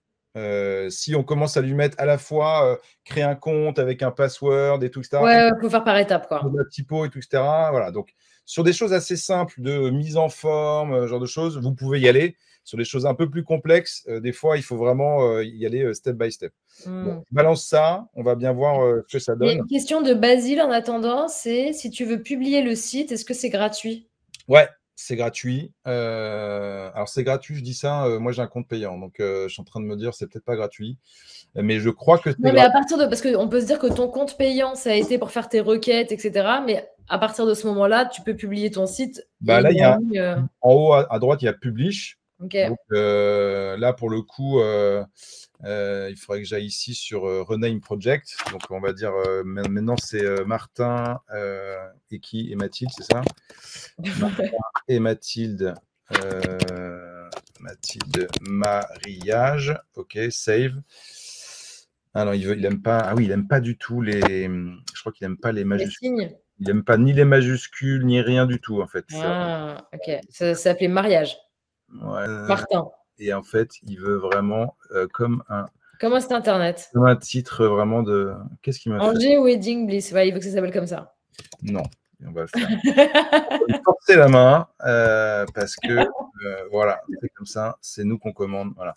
B: Si on commence à lui mettre à la fois créer un compte avec un password et tout, etc.,
A: Ouais, il faut faire par étapes, quoi.
B: la typo et tout, etc., voilà. Donc, sur des choses assez simples de mise en forme, genre de choses, vous pouvez y aller. Sur des choses un peu plus complexes, des fois, il faut vraiment y aller step by step. Bon, balance ça, on va bien voir ce que ça
A: Il y a
B: donne.
A: une question de Basile en attendant, c'est si tu veux publier le site, est-ce que c'est gratuit?
B: Ouais, c'est gratuit. Alors, c'est gratuit, je dis ça, moi j'ai un compte payant, donc je suis en train de me dire c'est peut-être pas gratuit, mais je crois que c'est
A: Non, mais
B: gratuit.
A: à partir de. Parce qu'on peut se dire que ton compte payant, ça a été pour faire tes requêtes, etc. Mais à partir de ce moment-là, tu peux publier ton site.
B: Bah, là, il y a en haut à droite, il y a Publish.
A: Ok.
B: Donc là, pour le coup, il faudrait que j'aille ici sur Rename Project. Donc, on va dire maintenant, c'est Martin et Mathilde, c'est ça? Martin et Mathilde. Mathilde Mariage. OK, save. Ah non, il aime pas. Ah oui, il aime pas du tout les. Je crois qu'il aime pas les
A: Les
B: majuscules.
A: signes.
B: Il n'aime pas ni les majuscules, ni rien du tout, en fait.
A: Ah, ok. Ça s'appelait mariage.
B: Ouais.
A: Martin.
B: Et en fait, il veut vraiment comme
A: Comment c'est Internet?
B: un titre vraiment de. Qu'est-ce qu'il m'a fait?
A: Angers Wedding Bliss. Ouais, il veut que ça s'appelle comme ça.
B: Non. Et on va le faire. On va lui forcer la main parce que voilà, c'est comme ça, c'est nous qu'on commande. Voilà.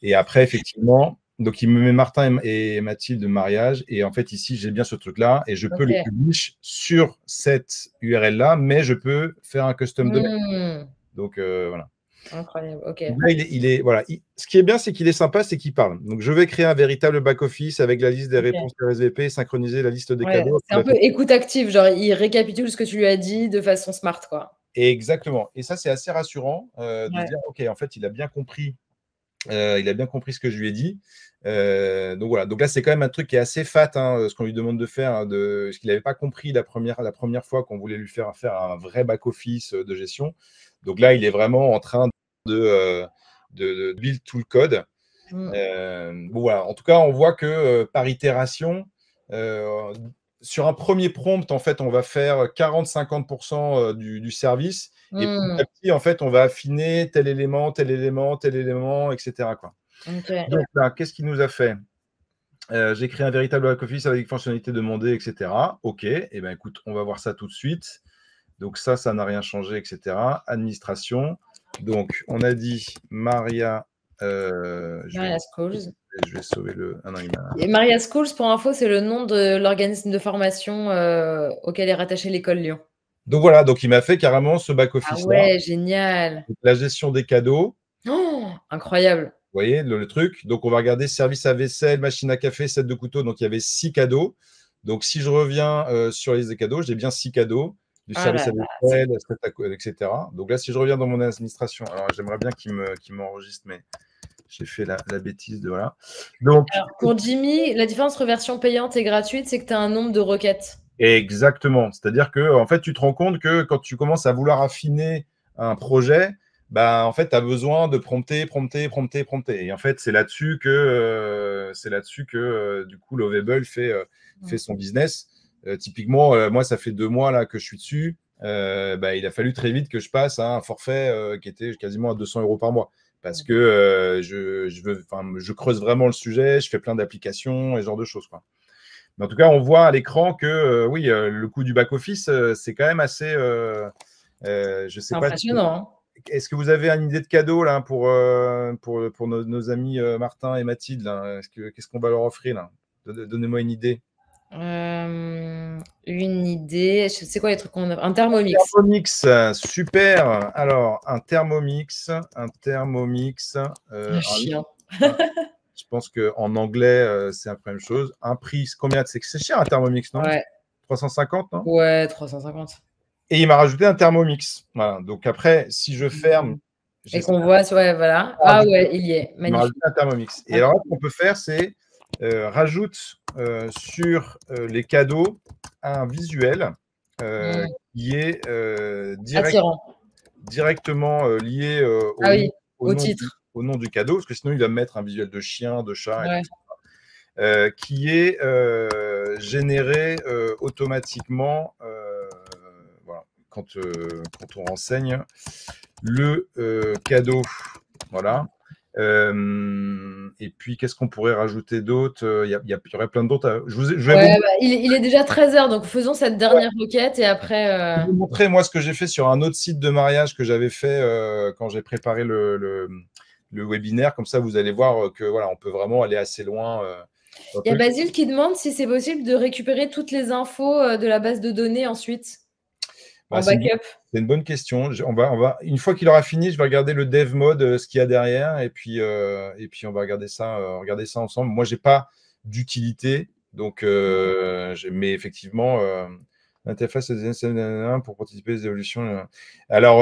B: Et après, effectivement, donc il me met Martin et Mathilde de mariage. Et en fait, ici, j'ai bien ce truc-là et je peux le publish sur cette URL-là, mais je peux faire un custom domaine. Donc voilà.
A: Incroyable, ok.
B: Là, voilà. Ce qui est bien, c'est qu'il est sympa, c'est qu'il parle. Donc, je vais créer un véritable back-office avec la liste des réponses RSVP, synchroniser la liste des cadeaux.
A: C'est un peu écoute active, genre il récapitule ce que tu lui as dit de façon smart, quoi.
B: Exactement. Et ça, c'est assez rassurant de se dire, OK, en fait, il a bien compris ce que je lui ai dit. Donc voilà. Donc là, c'est quand même un truc qui est assez fat, hein, ce qu'on lui demande de faire, ce qu'il n'avait pas compris la première fois qu'on voulait lui faire un vrai back-office de gestion. Donc là, il est vraiment en train de build tout le code. Bon, voilà. En tout cas, on voit que par itération, sur un premier prompt, en fait, on va faire 40-50% du service. Et petit à petit, en fait, on va affiner tel élément, tel élément, tel élément, etc. Quoi. Donc là, qu'est-ce qu'il nous a fait? J'ai créé un véritable back-office avec fonctionnalités demandées, etc. OK. Eh bien, écoute, on va voir ça tout de suite. Donc ça n'a rien changé, etc. Administration. Donc, on a dit Maria.
A: Maria Schools.
B: Je vais sauver le. Ah non,
A: Et Maria Schools, pour info, c'est le nom de l'organisme de formation auquel est rattachée l'école Lyon.
B: Donc voilà, donc il m'a fait carrément ce back-office-là.
A: Ah ouais, génial.
B: La gestion des cadeaux.
A: Oh, incroyable.
B: Vous voyez le truc. Donc on va regarder service à vaisselle, machine à café, set de couteaux. Donc il y avait 6 cadeaux. Donc si je reviens sur les cadeaux, j'ai bien 6 cadeaux. Du service à vaisselle, etc. Donc là, si je reviens dans mon administration, alors j'aimerais bien qu'il m'enregistre, mais j'ai fait la bêtise de voilà. Donc,
A: alors, pour Jimmy, la différence entre version payante et gratuite, c'est que tu as un nombre de requêtes.
B: Exactement. C'est-à-dire que en fait, tu te rends compte que quand tu commences à vouloir affiner un projet, bah, en fait, tu as besoin de prompter. Et en fait, c'est là-dessus que, du coup, Lovable fait son business. Typiquement, moi, ça fait 2 mois là, que je suis dessus. Bah, il a fallu très vite que je passe à un forfait qui était quasiment à 200 € par mois. Parce que je creuse vraiment le sujet, je fais plein d'applications et ce genre de choses, quoi. Mais en tout cas, on voit à l'écran que oui, le coût du back-office, c'est quand même assez. Je sais pas.
A: Impressionnant.
B: Est-ce que vous avez une idée de cadeau là pour nos amis Martin et Mathilde là? Qu'est-ce qu'on va leur offrir là? Donnez-moi une idée.
A: Une idée. C'est quoi les trucs qu'on a? Un Thermomix.
B: Un Thermomix, super. Alors, un Thermomix.
A: Un chien.
B: Je pense qu'en anglais, c'est la même chose. Un prix, combien? C'est cher un Thermomix, non?
A: Ouais.
B: 350, non?
A: Ouais, 350.
B: Et il m'a rajouté un Thermomix. Voilà. Donc après, si je ferme.
A: Et qu'on voit, ouais, voilà. Ah ouais, il y est. Magnifique.
B: Il m'a rajouté un Thermomix. Et alors, ce qu'on peut faire, c'est rajoute sur les cadeaux un visuel qui est directement lié
A: au titre.
B: Au nom du cadeau, parce que sinon, il va mettre un visuel de chien, de chat, etc. Qui est généré automatiquement voilà, quand on renseigne le cadeau. Voilà. Et puis, qu'est-ce qu'on pourrait rajouter d'autre? Il y aurait plein d'autres.
A: Il est déjà 13h, donc faisons cette dernière requête et après.
B: Je vais vous montrer, moi, ce que j'ai fait sur un autre site de mariage que j'avais fait quand j'ai préparé le webinaire. Comme ça, vous allez voir que voilà, on peut vraiment aller assez loin.
A: Il y a Basile qui demande si c'est possible de récupérer toutes les infos de la base de données ensuite. En backup.
B: C'est une bonne question. Une fois qu'il aura fini, je vais regarder le dev mode, ce qu'il y a derrière, et puis on va regarder ça ensemble. Moi, j'ai pas d'utilité, donc mais effectivement, l'interface pour participer aux évolutions. Alors,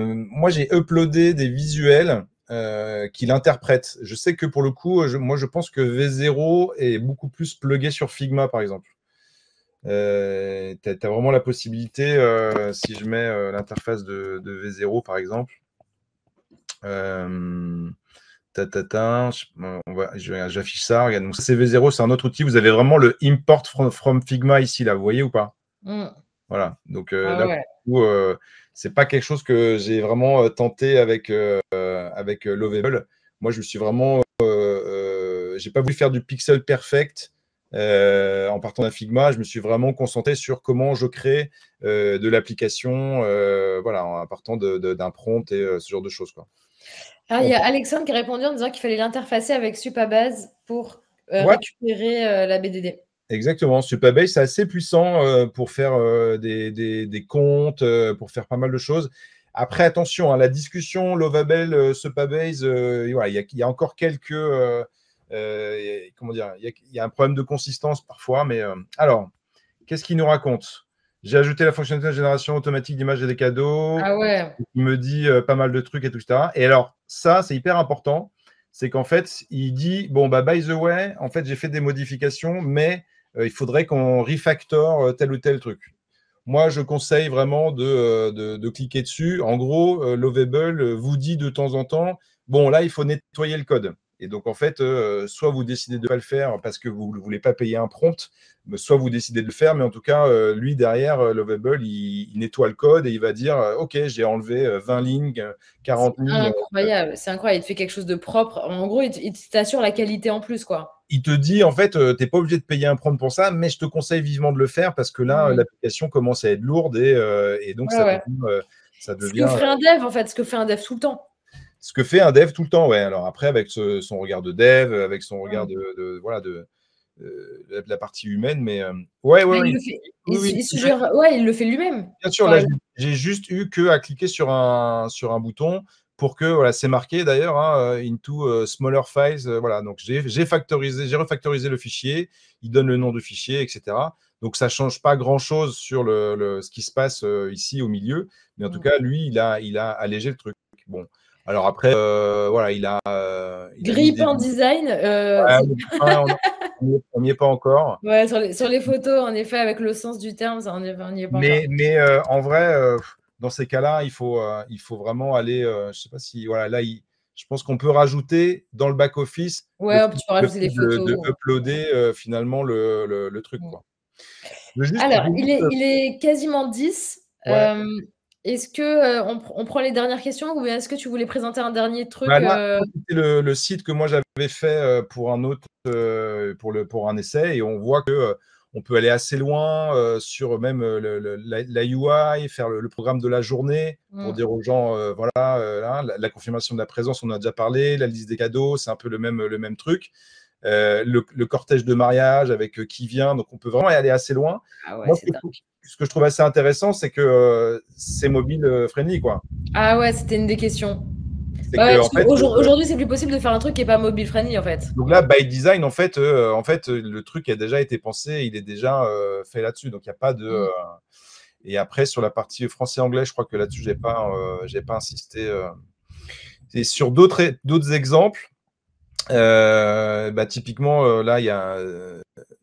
B: moi, j'ai uploadé des visuels qui l'interprètent. Je sais que pour le coup, moi, je pense que V0 est beaucoup plus plugué sur Figma, par exemple. Tu as vraiment la possibilité, si je mets l'interface de V0 par exemple, j'affiche ça, regarde, donc ça c'est V0, c'est un autre outil, vous avez vraiment le import from Figma ici, là, vous voyez ou pas? Voilà, donc là, du coup, c'est pas quelque chose que j'ai vraiment tenté avec Lovable. Moi, je me suis vraiment, j'ai pas voulu faire du pixel perfect. En partant d'un Figma, je me suis vraiment concentré sur comment je crée de l'application, voilà, en partant d'un prompt et ce genre de choses, quoi.
A: Ah, il y a Alexandre qui a répondu en disant qu'il fallait l'interfacer avec Supabase pour
B: Ouais,
A: récupérer la BDD.
B: exactement. Supabase, c'est assez puissant pour faire des comptes, pour faire pas mal de choses. Après, attention, hein, la discussion Lovable, Supabase, voilà, il y a encore quelques… comment dire, il y a un problème de consistance parfois, mais alors, qu'est-ce qu'il nous raconte? J'ai ajouté la fonctionnalité de génération automatique d'images et des cadeaux.
A: Ah ouais.
B: Il me dit pas mal de trucs et tout, etc. Et alors, ça, c'est hyper important. C'est qu'en fait, il dit, bon, bah, by the way, en fait, j'ai fait des modifications, mais il faudrait qu'on refactor tel ou tel truc. Moi, je conseille vraiment de cliquer dessus. En gros, Lovable vous dit de temps en temps, bon, là, il faut nettoyer le code. Et donc, en fait, soit vous décidez de ne pas le faire parce que vous ne voulez pas payer un prompt, soit vous décidez de le faire, mais en tout cas, lui, derrière, Lovable, il nettoie le code et il va dire, OK, j'ai enlevé 20 lignes, 40 lignes.
A: Incroyable, c'est incroyable. Il te fait quelque chose de propre. En gros, il t'assure la qualité en plus, quoi.
B: Il te dit, en fait, tu n'es pas obligé de payer un prompt pour ça, mais je te conseille vivement de le faire parce que là, l'application commence à être lourde et donc ça devient…
A: Ce que ferait un dev, en fait, ce que fait un dev tout le temps.
B: Ce que fait un dev tout le temps, ouais. Alors après, avec son regard de dev, avec son regard voilà, de la partie humaine, mais ouais,
A: Mais
B: oui.
A: il le fait lui-même.
B: Bien sûr, là, j'ai juste eu qu'à cliquer sur un bouton pour que, voilà, c'est marqué d'ailleurs, hein, into smaller files, voilà, donc j'ai refactorisé le fichier, il donne le nom de fichier, etc. Donc ça ne change pas grand-chose sur ce qui se passe ici au milieu, mais en tout cas, lui, il a allégé le truc. Bon, alors après, voilà, il a mis
A: Grip en design.
B: Ouais, on n'y est pas encore.
A: Ouais, sur les photos, en effet, avec le sens du terme, on n'y est pas encore.
B: Mais en vrai, dans ces cas-là, il faut vraiment aller… je ne sais pas si… Voilà, là, je pense qu'on peut rajouter dans le back-office
A: ouais, tu peux rajouter des photos.
B: de uploader finalement le truc, quoi.
A: Alors, il est quasiment 10.
B: Ouais.
A: Est-ce que on prend les dernières questions ou est-ce que tu voulais présenter un dernier truc
B: Bah là, c'était le site que moi j'avais fait pour un autre, pour un essai, et on voit que on peut aller assez loin sur même la UI, faire le programme de la journée pour dire aux gens, voilà, hein, la confirmation de la présence, on en a déjà parlé, la liste des cadeaux, c'est un peu le même truc. Le cortège de mariage avec qui vient, donc on peut vraiment y aller assez loin.
A: Ah ouais,
B: Moi,
A: c'est dingue.
B: ce que je trouve assez intéressant, c'est que c'est mobile friendly, quoi.
A: Ah ouais, c'était une des questions.
B: En fait,
A: aujourd'hui, c'est plus possible de faire un truc qui n'est pas mobile friendly, en fait.
B: donc là, by design, en fait, le truc a déjà été pensé, il est déjà fait là-dessus. Donc il n'y a pas de… Et après, sur la partie français-anglais, je crois que là-dessus, j'ai pas insisté. Et sur d'autres exemples, typiquement, là, il y a…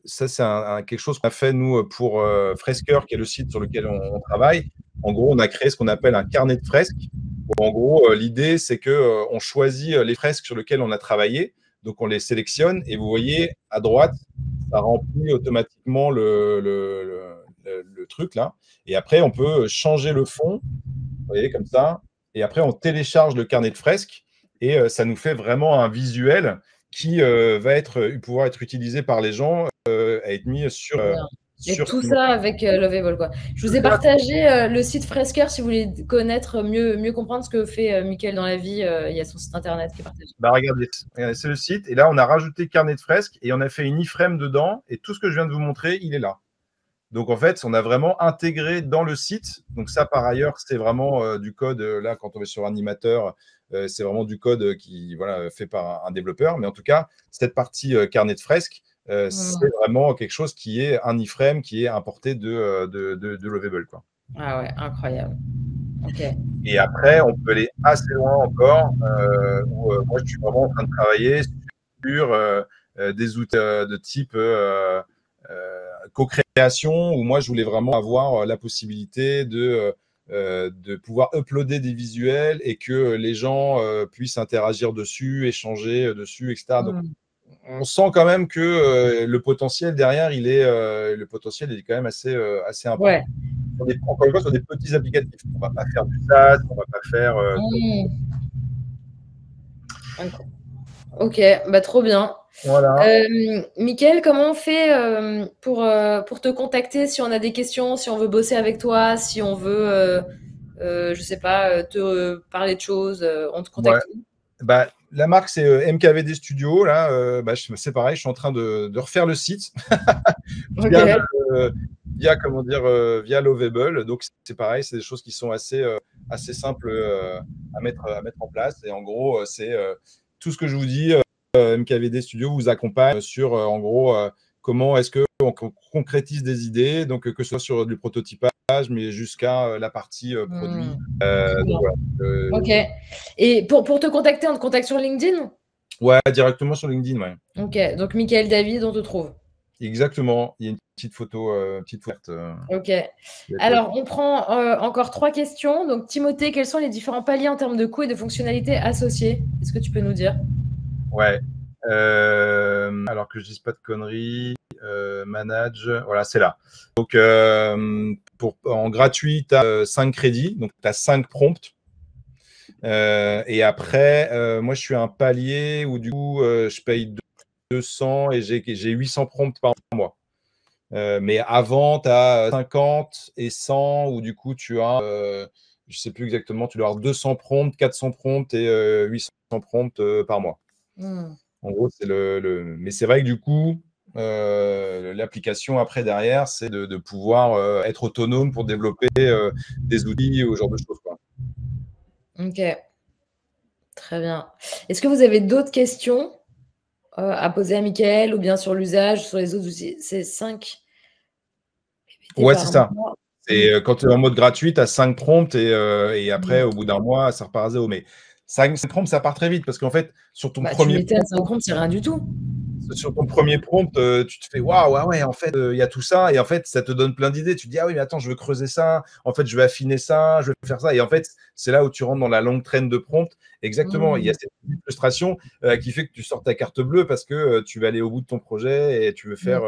B: ça, c'est quelque chose qu'on a fait, nous, pour Fresqueur, qui est le site sur lequel on travaille. En gros, on a créé ce qu'on appelle un carnet de fresques. En gros, l'idée, c'est qu'on choisit les fresques sur lesquelles on a travaillé. Donc, on les sélectionne et vous voyez, à droite, ça remplit automatiquement le truc là. Et après, on peut changer le fond, vous voyez, comme ça. Et après, on télécharge le carnet de fresques et ça nous fait vraiment un visuel qui va pouvoir être utilisé par les gens, à être mis sur…
A: Et tout ça avec Lovable, quoi. Je vous ai partagé le site Fresqueur si vous voulez connaître, mieux comprendre ce que fait Mickaël dans la vie. Il y a son site internet qui est partagé.
B: Bah regardez, c'est le site. Et là, on a rajouté carnet de fresques et on a fait une iframe dedans. Et tout ce que je viens de vous montrer, il est là. Donc, en fait, on a vraiment intégré dans le site. Donc, ça, par ailleurs, c'est vraiment du code. Là, quand on est sur Animateur, c'est vraiment du code qui, voilà, fait par un développeur. Mais en tout cas, cette partie carnet de fresques, c'est vraiment quelque chose qui est un iframe qui est importé de Lovable, quoi.
A: Ah ouais, incroyable. Okay.
B: Et après, on peut aller assez loin encore. Où, moi, je suis vraiment en train de travailler sur des outils de type co-création, où moi, je voulais vraiment avoir la possibilité de pouvoir uploader des visuels et que les gens puissent interagir dessus, échanger dessus, etc. Donc, on sent quand même que le potentiel derrière, il est quand même assez important.
A: Ouais.
B: Encore une fois, sur des petits applicatifs. On ne va pas faire du SaaS, on ne va pas faire…
A: Ok, bah trop bien.
B: Voilà.
A: Mickaël, comment on fait pour te contacter si on a des questions, si on veut bosser avec toi, si on veut, je sais pas, te parler de choses, on te
B: Ouais.
A: contacte où?
B: Bah, la marque, c'est MKVD Studio. Là, c'est pareil, je suis en train de refaire le site via,
A: Ok.
B: comment dire, via Lovable. Donc, c'est pareil, c'est des choses qui sont assez simples à mettre en place. Et en gros, c'est tout ce que je vous dis. MKVD Studio vous accompagne sur, en gros, comment est-ce qu'on concrétise des idées, donc que ce soit sur du prototypage, mais jusqu'à la partie produit.
A: Trop
B: Donc,
A: bien.
B: voilà.
A: Ok. Et pour te contacter, on te contacte sur LinkedIn?
B: Ouais, directement sur LinkedIn, ouais.
A: Ok. Donc, Mickaël David, on te trouve.
B: Exactement. Il y a une petite photo, verte.
A: Ok.
B: L'épaule.
A: Alors, on prend encore 3 questions. Donc, Timothée, quels sont les différents paliers en termes de coûts et de fonctionnalités associés? Est-ce que tu peux nous dire?
B: Ouais. Alors que je dise pas de conneries, manage, voilà, c'est là. Donc, en gratuit, tu as 5 crédits, donc tu as 5 prompts. Et après, moi, je suis à un palier où du coup, je paye 200 et j'ai 800 prompts par mois. Mais avant, tu as 50 et 100 où du coup, tu as, je sais plus exactement, tu dois avoir 200 prompts, 400 prompts et 800 prompts par mois. En gros, c'est mais c'est vrai que du coup, l'application après derrière, c'est de pouvoir être autonome pour développer des outils ou ce genre de choses, quoi.
A: Ok. Très bien. Est-ce que vous avez d'autres questions à poser à Mickaël ou bien sur l'usage, sur les autres outils? C'est 5 répétés
B: Ouais, c'est
A: par
B: ça.
A: mois.
B: Et quand tu es en mode gratuit, tu as 5 prompts et après,
A: Mm.
B: au bout d'un mois, ça repart à zéro. Mais 5 prompts, ça part très vite parce qu'en fait,
A: Bah, tu m'étonnes, 5 comptes, c'est rien du tout.
B: sur ton premier prompt, tu te fais waouh, ah ouais, en fait, il y a tout ça. Et en fait, ça te donne plein d'idées. Tu te dis, ah oui, mais attends, je veux creuser ça. En fait, je vais affiner ça, je vais faire ça. Et en fait, c'est là où tu rentres dans la longue traîne de prompts. Exactement. Il y a
A: Mm.
B: cette frustration qui fait que tu sors ta carte bleue parce que tu vas aller au bout de ton projet et tu veux
A: Mm.
B: faire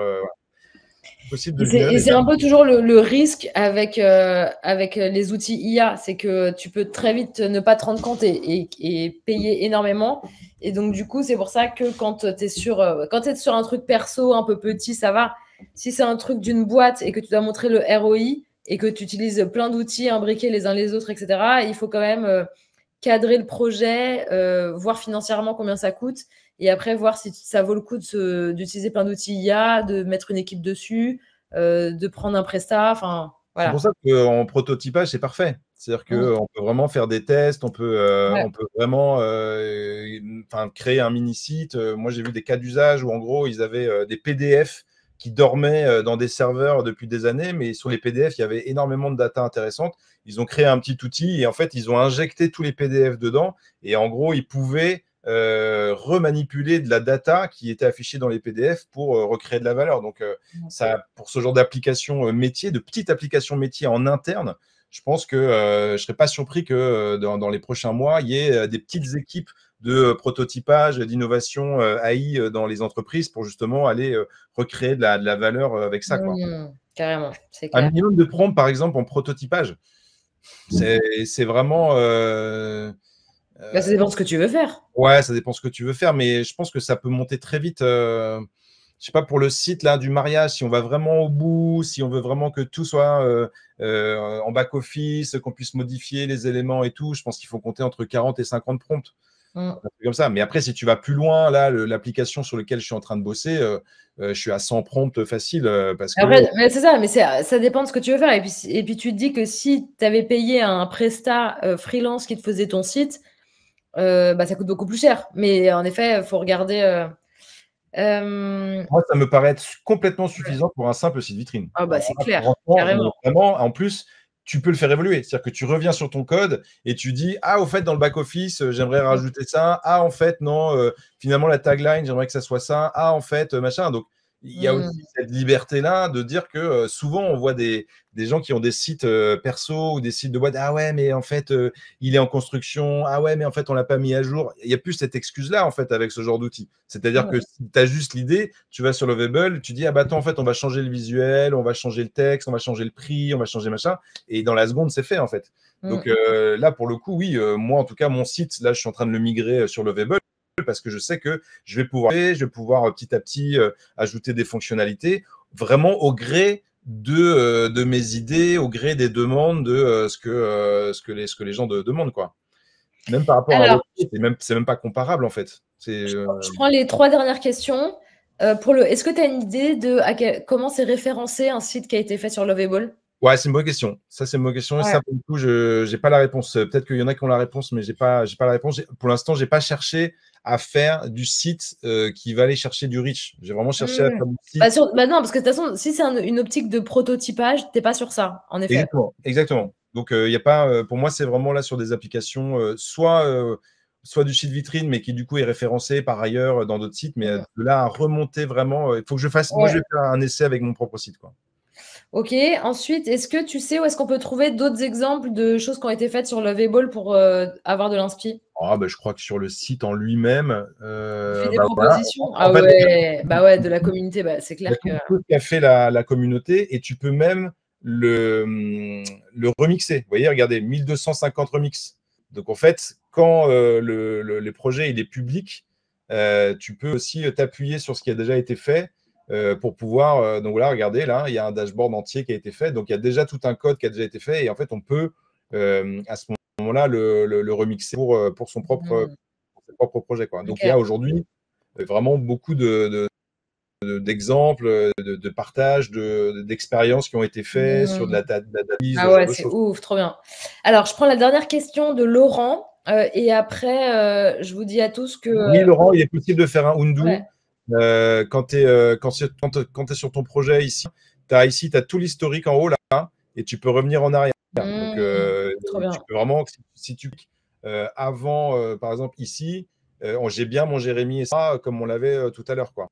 B: possible
A: Et
B: de générer
A: c'est
B: des.
A: un peu toujours le risque avec les outils IA, c'est que tu peux très vite ne pas te rendre compte et payer énormément. Et donc, du coup, c'est pour ça que quand tu es sur un truc perso un peu petit, ça va. Si c'est un truc d'une boîte et que tu dois montrer le ROI et que tu utilises plein d'outils imbriqués les uns les autres, etc., il faut quand même cadrer le projet, voir financièrement combien ça coûte et après voir si ça vaut le coup d'utiliser plein d'outils IA, de mettre une équipe dessus, de prendre un prestat, enfin
B: C'est pour
A: voilà.
B: ça qu'en prototypage, c'est parfait. C'est-à-dire
A: Mm.
B: qu'on peut vraiment faire des tests,
A: Ouais.
B: on peut vraiment créer un mini-site. Moi, j'ai vu des cas d'usage où, en gros, ils avaient des PDF qui dormaient dans des serveurs depuis des années, mais sur les PDF, il y avait énormément de data intéressante. Ils ont créé un petit outil et en fait, ils ont injecté tous les PDF dedans et en gros, ils pouvaient remanipuler de la data qui était affichée dans les PDF pour recréer de la valeur. Donc, ça, pour ce genre d'application métier, de petites applications métiers en interne, je pense que je ne serais pas surpris que dans les prochains mois, il y ait des petites équipes de prototypage, d'innovation AI dans les entreprises pour justement aller recréer de la valeur avec ça, quoi.
A: Carrément, c'est
B: Un
A: clair.
B: minimum de prompts, par exemple, en prototypage, c'est vraiment
A: Bah, ça dépend de ce que tu veux faire.
B: ouais, ça dépend ce que tu veux faire, mais je pense que ça peut monter très vite. Je sais pas, pour le site là du mariage, si on va vraiment au bout, si on veut vraiment que tout soit en back-office, qu'on puisse modifier les éléments et tout, je pense qu'il faut compter entre 40 et 50 prompts.
A: Mm.
B: Un truc comme ça. Mais après, si tu vas plus loin, là, l'application sur laquelle je suis en train de bosser, je suis à 100 prompts facile parce que.
A: Après, mais c'est ça, mais ça dépend de ce que tu veux faire. Et puis tu te dis que si tu avais payé un prestat freelance qui te faisait ton site, bah, ça coûte beaucoup plus cher. Mais en effet, il faut regarder.
B: Moi, ça me paraît être complètement suffisant pour un simple site vitrine.
A: Ah bah
B: Alors
A: c'est
B: là,
A: clair,
B: franchement, mais
A: carrément.
B: vraiment, en plus, tu peux le faire évoluer. C'est-à-dire que tu reviens sur ton code et tu dis, ah, au fait, dans le back-office, j'aimerais rajouter ça. Ah, en fait, non, finalement, la tagline, j'aimerais que ça soit ça. Ah, en fait, machin. Donc, il y a aussi
A: Mm.
B: cette liberté-là de dire que souvent, on voit des gens qui ont des sites perso ou des sites de boîte. Ah ouais, mais en fait, il est en construction. Ah ouais, mais en fait, on l'a pas mis à jour. Il n'y a plus cette excuse-là, en fait, avec ce genre d'outil. C'est-à-dire que
A: Ouais.
B: si tu as juste l'idée, tu vas sur Lovable, tu dis, ah bah attends, en fait, on va changer le visuel, on va changer le texte, on va changer le prix, on va changer machin. Et dans la seconde, c'est fait, en fait. Donc
A: Mm.
B: là, pour le coup, oui, moi, en tout cas, mon site, là, je suis en train de le migrer sur Lovable. parce que je sais que je vais pouvoir petit à petit ajouter des fonctionnalités vraiment au gré de mes idées, au gré des demandes de ce que les gens demandent, quoi. Même par rapport à
A: Alors,
B: l'autre, c'est même pas comparable en fait.
A: je prends les 3 dernières questions. Est-ce que tu as une idée de comment c'est référencé un site qui a été fait sur Lovable?
B: Ouais, c'est une bonne question. Ça, c'est une bonne question. Et
A: Ouais.
B: ça, pour le coup, je n'ai pas la réponse. Peut-être qu'il y en a qui ont la réponse, mais j'ai pas la réponse. Pour l'instant, j'ai pas cherché à faire du site qui va aller chercher du reach. J'ai vraiment cherché à faire du site.
A: Non, parce que de toute façon, si c'est une optique de prototypage, tu n'es pas sur ça, en effet.
B: Exactement, exactement. Donc, il y a pas, pour moi, c'est vraiment là sur des applications, soit du site vitrine, mais qui du coup est référencé par ailleurs dans d'autres sites. Mais de là à remonter vraiment, il faut que je fasse. Moi, je vais faire un essai avec mon propre site, quoi.
A: Ok, ensuite, est-ce que tu sais où est-ce qu'on peut trouver d'autres exemples de choses qui ont été faites sur Lovable pour avoir de l'inspi?
B: Ah, bah, je crois que sur le site en lui-même,
A: Fais des
B: bah, voilà.
A: propositions.
B: En
A: Ah
B: fait,
A: ouais, bah ouais, de la communauté, bah, c'est
B: il y a
A: clair que.
B: tout ce qu'a fait la communauté et tu peux même le remixer. Vous voyez, regardez, 1250 remix. Donc, en fait, quand le projet il est public, tu peux aussi t'appuyer sur ce qui a déjà été fait pour pouvoir. Donc, voilà, regardez, là, il y a un dashboard entier qui a été fait. Donc, il y a déjà tout un code qui a déjà été fait. Et en fait, on peut, à ce moment-là, le remixer pour son propre projet, quoi. Donc, il y a aujourd'hui vraiment beaucoup d'exemples, de partage, d'expériences qui ont été faits sur de la data, ce
A: Ah
B: genre
A: ouais,
B: de
A: c'est
B: choses.
A: ouf, trop bien. Alors, je prends la dernière question de Laurent et après, je vous dis à tous que.
B: Oui, Laurent, il est possible de faire un undo.
A: Ouais.
B: Quand tu es sur ton projet ici, tu as tout l'historique en haut là, et tu peux revenir en arrière. Donc,
A: Trop
B: tu
A: bien.
B: peux vraiment, si tu cliques avant, par exemple ici, j'ai bien mon Jérémy et ça, comme on l'avait tout à l'heure, quoi.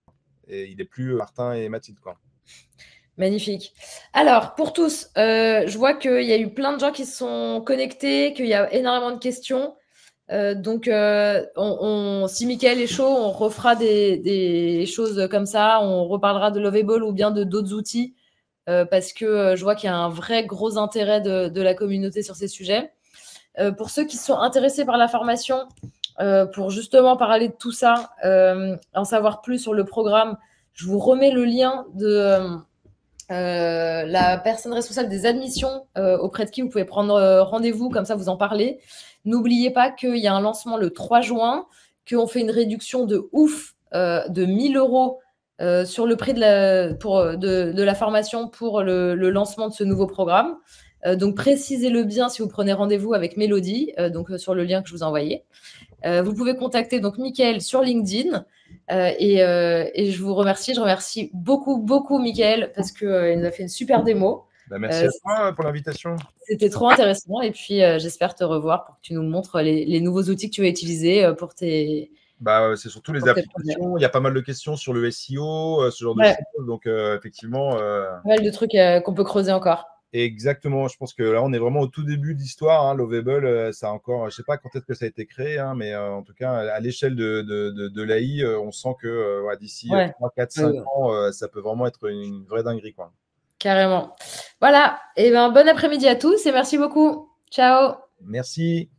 B: Et il n'est plus Martin et Mathilde, quoi.
A: Magnifique. Alors, pour tous, je vois qu'il y a eu plein de gens qui se sont connectés, qu'il y a énormément de questions. Donc, si Mickaël est chaud, on refera des choses comme ça. On reparlera de Lovable ou bien de d'autres outils parce que je vois qu'il y a un vrai gros intérêt de la communauté sur ces sujets. Pour ceux qui sont intéressés par la formation, pour justement parler de tout ça, en savoir plus sur le programme, je vous remets le lien de la personne responsable des admissions auprès de qui vous pouvez prendre rendez-vous, comme ça vous en parlez. N'oubliez pas qu'il y a un lancement le 3 juin, qu'on fait une réduction de ouf de 1000 euros sur le prix de la formation pour le lancement de ce nouveau programme. Donc précisez-le bien si vous prenez rendez-vous avec Mélodie, sur le lien que je vous ai envoyé. Vous pouvez contacter donc Mickaël sur LinkedIn. Et je vous remercie. Je remercie beaucoup, beaucoup Mickaël parce qu'il nous a fait une super démo.
B: Bah, merci à toi pour l'invitation.
A: C'était trop intéressant. Et puis, j'espère te revoir pour que tu nous montres les nouveaux outils que tu vas utiliser pour tes.
B: Bah, c'est surtout les applications. Il y a pas mal de questions sur le SEO, ce genre de choses. Donc, effectivement.
A: Pas mal de trucs qu'on peut creuser encore.
B: Exactement. Je pense que là, on est vraiment au tout début de l'histoire. Lovable, ça a encore, je sais pas quand est-ce que ça a été créé, mais en tout cas, à l'échelle de l'AI, on sent que d'ici 3, 4, 5 ans, ça peut vraiment être une vraie dinguerie, quoi.
A: Carrément. Voilà. Et bon après-midi à tous et merci beaucoup. Ciao.
B: Merci.